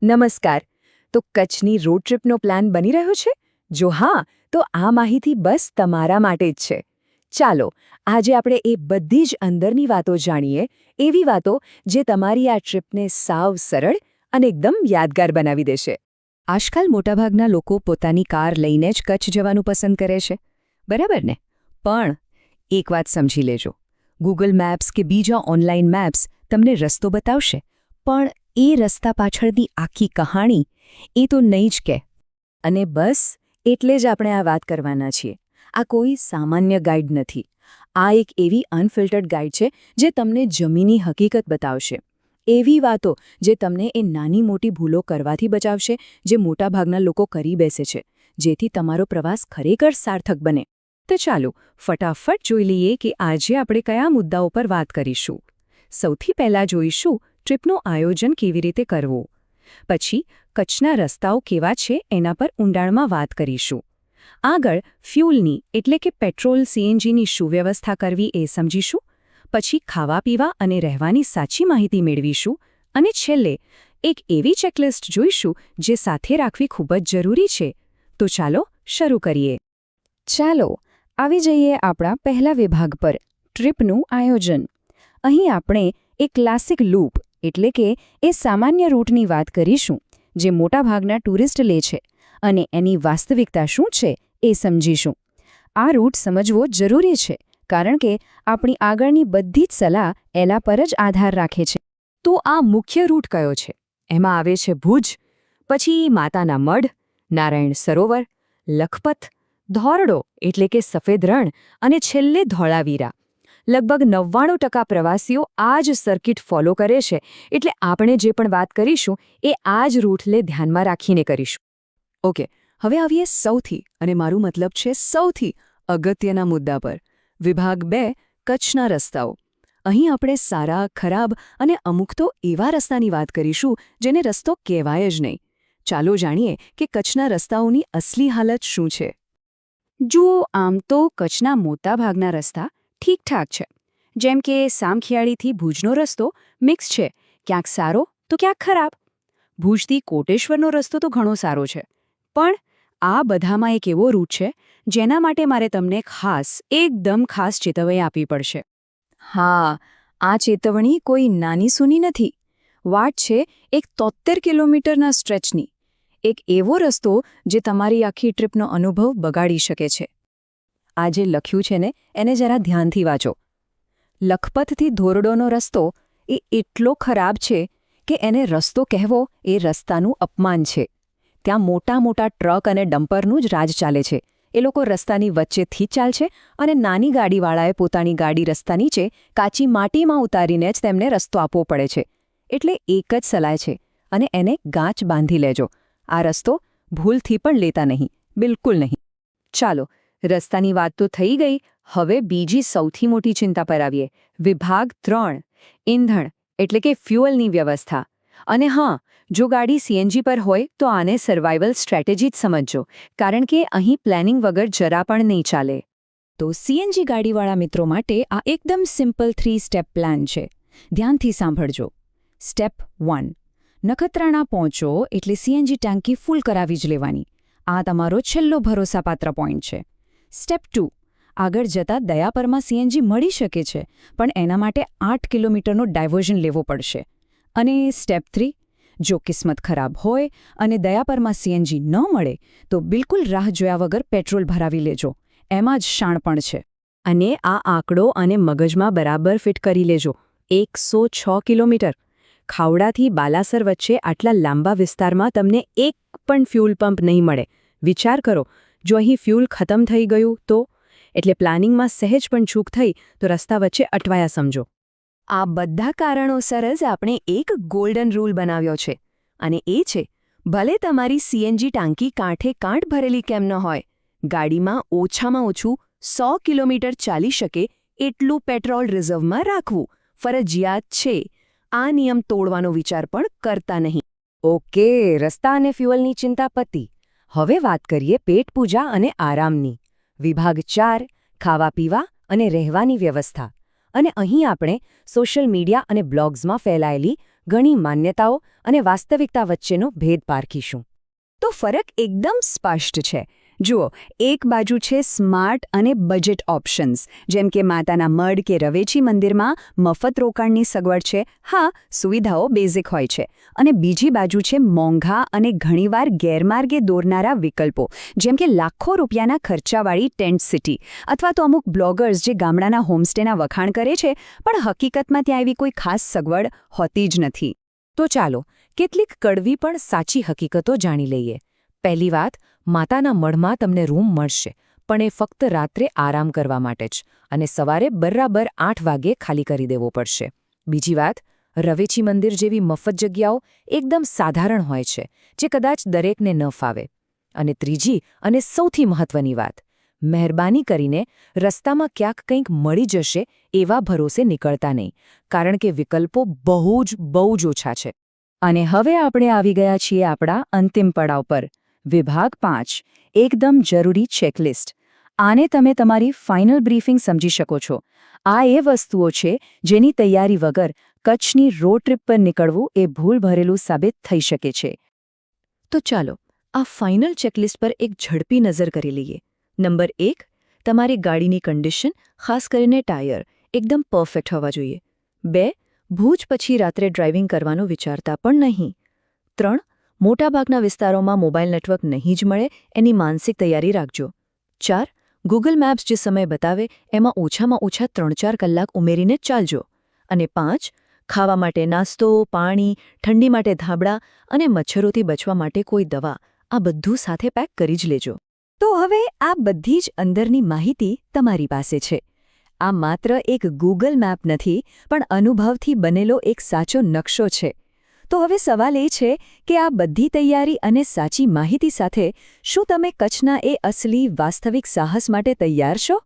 નમસ્કાર. તો કચ્છની રોડ ટ્રીપનો પ્લાન બની રહ્યો છે? જો હા, તો આ માહિતી બસ તમારા માટે જ છે. ચાલો, આજે આપણે એ બધી જ અંદરની વાતો જાણીએ, એવી વાતો જે તમારી આ ટ્રીપને સાવ સરળ અને એકદમ યાદગાર બનાવી દેશે. આજકાલ મોટાભાગના લોકો પોતાની કાર લઈને જ કચ્છ જવાનું પસંદ કરે છે, બરાબર ને? પણ એક વાત સમજી લેજો, ગૂગલ મેપ્સ કે બીજા ઓનલાઈન મેપ્સ તમને રસ્તો બતાવશે, પણ એ રસ્તા પાછળની આખી કહાણી એ તો નહીં જ કહે. અને બસ એટલે જ આપણે આ વાત કરવાના છીએ. આ કોઈ સામાન્ય ગાઈડ નથી. આ એક એવી અનફિલ્ટર્ડ ગાઈડ છે જે તમને જમીની હકીકત બતાવશે. એવી વાતો જે તમને એ નાની મોટી ભૂલો કરવાથી બચાવશે જે મોટાભાગના લોકો કરી બેસે છે, જેથી તમારો પ્રવાસ ખરેખર સાર્થક બને. તો ચાલો ફટાફટ જોઈ લઈએ કે આજે આપણે કયા મુદ્દાઓ પર વાત કરીશું. સૌથી પહેલાં જોઈશું ટ્રીપનું આયોજન કેવી રીતે કરવું. પછી કચ્છના રસ્તાઓ કેવા છે એના પર ઊંડાણમાં વાત કરીશું. આગળ ફ્યુલની એટલે કે પેટ્રોલ સીએનજીની શું વ્યવસ્થા કરવી એ સમજીશું. પછી ખાવા પીવા અને રહેવાની સાચી માહિતી મેળવીશું. અને છેલ્લે એક એવી ચેકલિસ્ટ જોઈશું જે સાથે રાખવી ખૂબ જ જરૂરી છે. તો ચાલો શરૂ કરીએ. ચાલો આવી જઈએ આપણા પહેલા વિભાગ પર, ટ્રીપનું આયોજન. અહીં આપણે એક ક્લાસિક લૂપ એટલે કે એ સામાન્ય રૂટની વાત કરીશું જે મોટાભાગના ટુરિસ્ટ લે છે અને એની વાસ્તવિકતા શું છે એ સમજીશું. આ રૂટ સમજવો જરૂરી છે કારણ કે આપણી આગળની બધી જ સલાહ એના પર જ આધાર રાખે છે. તો આ મુખ્ય રૂટ કયો છે? એમાં આવે છે ભુજ, પછી માતાના મઢ, નારાયણ સરોવર, લખપત, ધોરડો એટલે કે સફેદ રણ અને છેલ્લે ધોળાવીરા. લગભગ 99% પ્રવાસીઓ આ જ સર્કિટ ફોલો કરે છે, એટલે આપણે જે પણ વાત કરીશું એ આ જ રૂટને ધ્યાનમાં રાખીને કરીશું. ઓકે, હવે આવીએ સૌથી, અને મારું મતલબ છે સૌથી અગત્યના મુદ્દા પર, વિભાગ 2 કચ્છના રસ્તાઓ. અહીં આપણે સારા, ખરાબ અને અમુક તો એવા રસ્તાની વાત કરીશું જેને રસ્તો કહેવાય જ નહીં. ચાલો જાણીએ કે કચ્છના રસ્તાઓની અસલી હાલત શું છે. જુઓ, આમ તો કચ્છના મોટાભાગના રસ્તા ઠીકઠાક છે. જેમ કે સામખિયાળીથી ભુજનો રસ્તો મિક્સ છે, ક્યાંક સારો તો ક્યાંક ખરાબ. ભુજથી કોટેશ્વરનો રસ્તો તો ઘણો સારો છે. પણ આ બધામાં એક એવો રૂટ છે જેના માટે મારે તમને એકદમ ખાસ ચેતવણી આપવી પડશે. હા, આ ચેતવણી કોઈ નાની સૂની નથી. વાત છે એક 73 કિલોમીટરના સ્ટ્રેચની. એક એવો રસ્તો જે તમારી આખી ટ્રીપનો અનુભવ બગાડી શકે છે. આ જે લખ્યું છે ને એને જરા ધ્યાનથી વાંચો. લખપતથી ધોરડોનો રસ્તો એ એટલો ખરાબ છે કે એને રસ્તો કહેવો એ રસ્તાનું અપમાન છે. ત્યાં મોટા મોટા ટ્રક અને ડમ્પરનું જ રાજ ચાલે છે. એ લોકો રસ્તાની વચ્ચેથી જ ચાલશે અને નાની ગાડીવાળાએ પોતાની ગાડી રસ્તા નીચે કાચી માટીમાં ઉતારીને જ તેમને રસ્તો આપવો પડે છે. એટલે એક જ સલાહ છે, અને એને ગાંચ બાંધી લેજો. આ રસ્તો ભૂલથી પણ લેતા નહીં, બિલકુલ નહીં. ચાલો, રસ્તાની વાત તો થઈ ગઈ. હવે બીજી સૌથી મોટી ચિંતા પર આવીએ. વિભાગ 3 ઈંધણ એટલે કે ફ્યુઅલની વ્યવસ્થા. અને હા, જો ગાડી સીએનજી પર હોય તો આને સર્વાઇવલ સ્ટ્રેટેજી જ સમજજો, કારણ કે અહીં પ્લાનિંગ વગર જરા પણ નહીં ચાલે. તો સીએનજી ગાડીવાળા મિત્રો માટે આ એકદમ સિમ્પલ 3 સ્ટેપ પ્લાન છે. ધ્યાનથી સાંભળજો. સ્ટેપ 1, નખત્રાણા પહોંચો એટલે સીએનજી ટાંકી ફૂલ કરાવી જ લેવાની. આ તમારો છેલ્લો ભરોસાપાત્ર પોઈન્ટ છે. સ્ટેપ 2, આગળ જતાં દયાપરમાં સીએનજી મળી શકે છે, પણ એના માટે 8 કિલોમીટરનો ડાયવર્ઝન લેવો પડશે. અને સ્ટેપ 3, જો કિસ્મત ખરાબ હોય અને દયાપરમાં સીએનજી ન મળે તો બિલકુલ રાહ જોયા વગર પેટ્રોલ ભરાવી લેજો. એમાં જ શાણપણ છે. અને આ આંકડો અને મગજમાં બરાબર ફિટ કરી લેજો. 106 કિલોમીટર. ખાવડાથી બાલાસર વચ્ચે આટલા લાંબા વિસ્તારમાં તમને એક પણ ફ્યુલ પંપ નહીં મળે. વિચાર કરો, જો અહીં ફ્યુલ ખતમ થઈ ગયું તો? એટલે પ્લાનિંગમાં સહેજ પણ ચૂક થઈ તો રસ્તા વચ્ચે અટવાયા સમજો. આ બધા કારણોસર જ આપણે એક ગોલ્ડન રૂલ બનાવ્યો છે. અને એ છે, ભલે તમારી સીએનજી ટાંકી કાંઠે કાંઠ ભરેલી કેમ ન હોય, ગાડીમાં ઓછામાં ઓછું 100 કિલોમીટર ચાલી શકે એટલું પેટ્રોલ રિઝર્વમાં રાખવું ફરજિયાત છે. આ નિયમ તોડવાનો વિચાર પણ કરતા નહીં. ઓકે, રસ્તા અને ફ્યુઅલની ચિંતા પતી. હવે વાત કરીએ પેટ પૂજા અને આરામની. વિભાગ 4 ખાવા પીવા અને રહેવાની વ્યવસ્થા. અને અહીં આપણે સોશિયલ મીડિયા અને બ્લોગ્સમાં ફેલાયેલી ઘણી માન્યતાઓ અને વાસ્તવિકતા વચ્ચેનો ભેદ પારખીશું. તો ફરક એકદમ સ્પષ્ટ છે. જુઓ, એક બાજુ છે સ્માર્ટ અને બજેટ ઓપ્શન્સ, જેમ કે માતાના મઢ કે રવેચી મંદિરમાં મફત રોકાણની સગવડ છે. હા, સુવિધાઓ બેઝિક હોય છે. અને બીજી બાજુ છે મોંઘા અને ઘણીવાર ગેરમાર્ગે દોરનારા વિકલ્પો, જેમ કે લાખો રૂપિયાના ખર્ચાવાળી ટેન્ટ સિટી, અથવા તો અમુક બ્લોગર્સ જે ગામડાના હોમસ્ટેના વખાણ કરે છે, પણ હકીકતમાં ત્યાં એવી કોઈ ખાસ સગવડ હોતી જ નથી. તો ચાલો કેટલીક કડવી પણ સાચી હકીકતો જાણી લઈએ. પહેલી વાત, માતાના મઢમાં તમને રૂમ મળશે, પણ એ ફક્ત રાત્રે આરામ કરવા માટે જ, અને સવારે બરાબર 8 વાગે ખાલી કરી દેવો પડશે. બીજી વાત, રવેચી મંદિર જેવી મફત જગ્યાઓ એકદમ સાધારણ હોય છે, જે કદાચ દરેકને ન ફાવે. અને ત્રીજી અને સૌથી મહત્વની વાત, મહેરબાની કરીને રસ્તામાં ક્યાંક કંઈક મળી જશે એવા ભરોસે નીકળતા નહીં, કારણ કે વિકલ્પો બહુ જ ઓછા છે. અને હવે આપણે આવી ગયા છીએ આપણા અંતિમ પડાવ પર. વિભાગ 5, એકદમ જરૂરી ચેકલિસ્ટ. આને તમે તમારી ફાઇનલ બ્રીફિંગ સમજી શકો છો. આ એ વસ્તુઓ છે જેની તૈયારી વગર કચ્છની રોડ ટ્રીપ પર નીકળવું એ ભૂલ ભરેલું સાબિત થઈ શકે છે. તો ચાલો આ ફાઇનલ ચેકલિસ્ટ પર એક ઝડપી નજર કરી લઈએ. નંબર 1, તમારી ગાડીની કન્ડિશન, ખાસ કરીને ટાયર, એકદમ પરફેક્ટ હોવા જોઈએ. 2, ભૂજ પછી રાત્રે ડ્રાઇવિંગ કરવાનું વિચારતા પણ નહીં. 3, મોટાભાગના વિસ્તારોમાં મોબાઈલ નેટવર્ક નહીં જ મળે એની માનસિક તૈયારી રાખજો. 4, ગૂગલ મેપ્સ જે સમય બતાવે એમાં ઓછામાં ઓછા 3-4 કલાક ઉમેરીને ચાલજો. અને 5, ખાવા માટે નાસ્તો, પાણી, ઠંડી માટે ધાબળા અને મચ્છરોથી બચવા માટે કોઈ દવા, આ બધું સાથે પેક કરી જ લેજો. તો હવે આ બધી જ અંદરની માહિતી તમારી પાસે છે. આ માત્ર એક ગૂગલ મેપ નથી, પણ અનુભવથી બનેલો એક સાચો નકશો છે. તો હવે સવાલ એ છે કે આ બધી તૈયારી અને સાચી માહિતી સાથે શું તમે કચ્છના એ અસલી વાસ્તવિક સાહસ માટે તૈયાર છો?